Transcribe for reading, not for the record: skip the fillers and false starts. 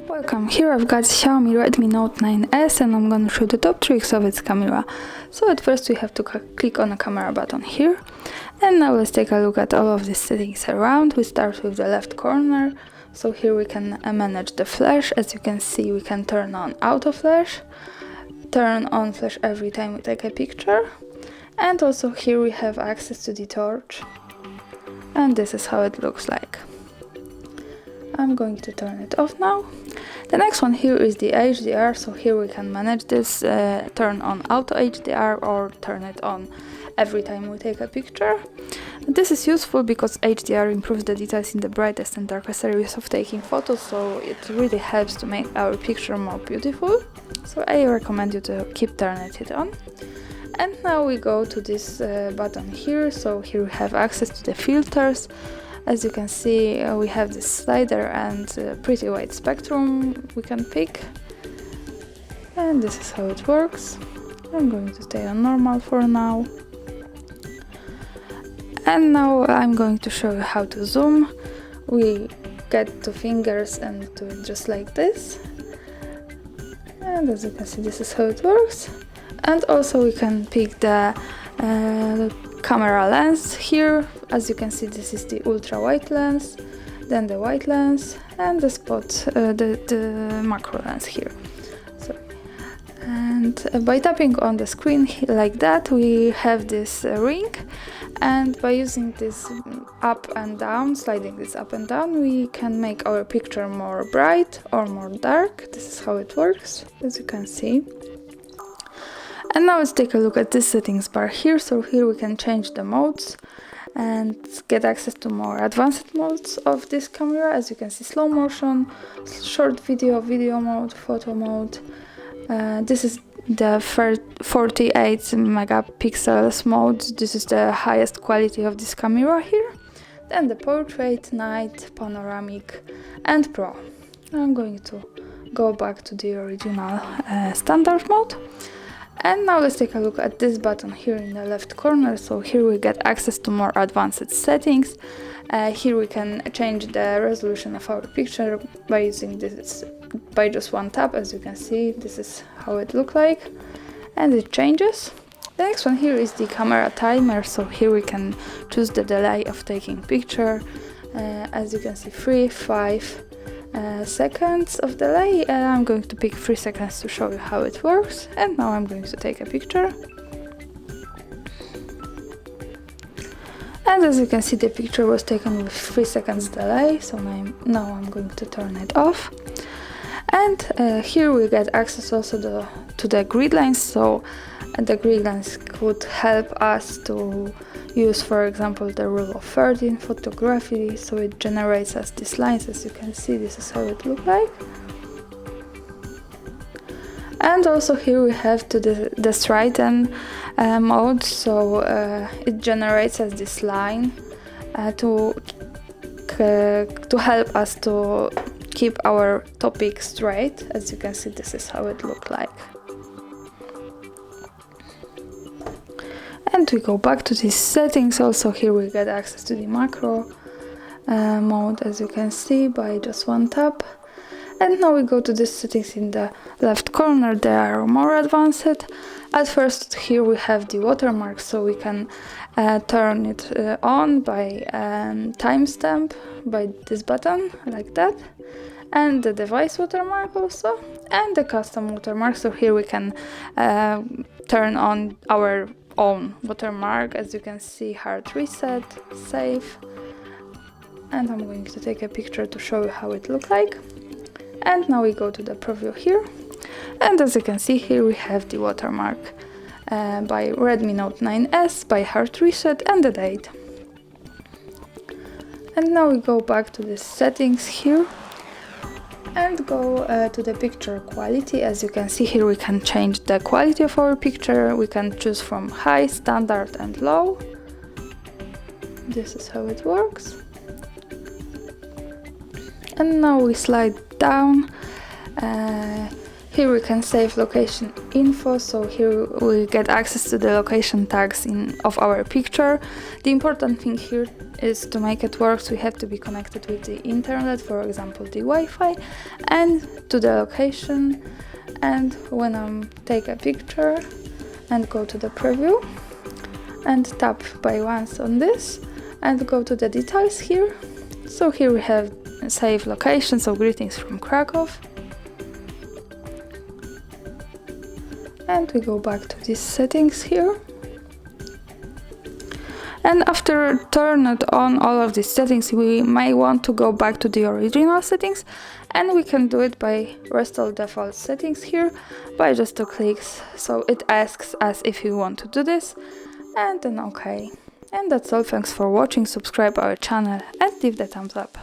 Welcome, here I've got Xiaomi Redmi Note 9S and I'm gonna show the top tricks of its camera. So at first we have to click on the camera button here, and now let's take a look at all of these settings around. We start with the left corner, so here we can manage the flash. As you can see, we can turn on auto flash, turn on flash every time we take a picture, and also here we have access to the torch, and this is how it looks like. I'm going to turn it off now. The next one here is the HDR, so here we can manage this, turn on auto HDR or turn it on every time we take a picture. This is useful because HDR improves the details in the brightest and darkest areas of taking photos, so it really helps to make our picture more beautiful. So I recommend you to keep turning it on. And now we go to this button here, so here we have access to the filters. As you can see, we have this slider and a pretty wide spectrum we can pick. And this is how it works. I'm going to stay on normal for now. And now I'm going to show you how to zoom. We get 2 fingers and do it just like this. And as you can see, this is how it works. And also we can pick the camera lens here. As you can see, this is the ultra wide lens, then the wide lens, and the the macro lens here. So, and by tapping on the screen like that, we have this ring, and by using this up and down, sliding this up and down, we can make our picture more bright or more dark. This is how it works, as you can see. And now let's take a look at this settings bar here. So here we can change the modes and get access to more advanced modes of this camera. As you can see, slow motion, short video, video mode, photo mode. This is the 48 megapixels mode. This is the highest quality of this camera here. Then the portrait, night, panoramic, and pro. I'm going to go back to the original standard mode. And now let's take a look at this button here in the left corner. So here we get access to more advanced settings. Here we can change the resolution of our picture by using this, by just one tap. As you can see, this is how it looks like, and it changes. The next one here is the camera timer. So here we can choose the delay of taking picture. As you can see, 3, 5 seconds of delay. I'm going to pick 3 seconds to show you how it works, and now I'm going to take a picture. And as you can see, the picture was taken with 3 seconds delay, so now I'm going to turn it off. And here we get access also to the gridlines. So the gridlines could help us to use, for example, the rule of 30 in photography. So it generates us these lines. As you can see, this is how it looks like. And also here we have the strident mode. So it generates us this line to help us to keep our topic straight. As you can see, this is how it looks like. And we go back to these settings. Also here we get access to the macro mode, as you can see, by just one tap. And now we go to the settings in the left corner. They are more advanced. At first here we have the watermark, so we can turn it on by timestamp by this button like that, and the device watermark also, and the custom watermark. So here we can turn on our own watermark. As you can see, hard reset, save, and I'm going to take a picture to show you how it looks like. And now we go to the preview here, and as you can see, here we have the watermark by Redmi Note 9S, by HardReset, and the date. And now we go back to the settings here and go to the picture quality. As you can see, here we can change the quality of our picture. We can choose from high, standard, and low. This is how it works. And now we slide down. Here we can save location info, so here we get access to the location tags of our picture. The important thing here is to make it work, so we have to be connected with the internet, for example the Wi-Fi, and to the location. And when I take a picture and go to the preview and tap by once on this and go to the details here, so here we have save location, so greetings from Krakow. And we go back to these settings here. And after turning on all of these settings, we may want to go back to the original settings, and we can do it by restore default settings here by just 2 clicks. So it asks us if you want to do this, and then OK. And that's all. Thanks for watching, subscribe our channel and leave the thumbs up.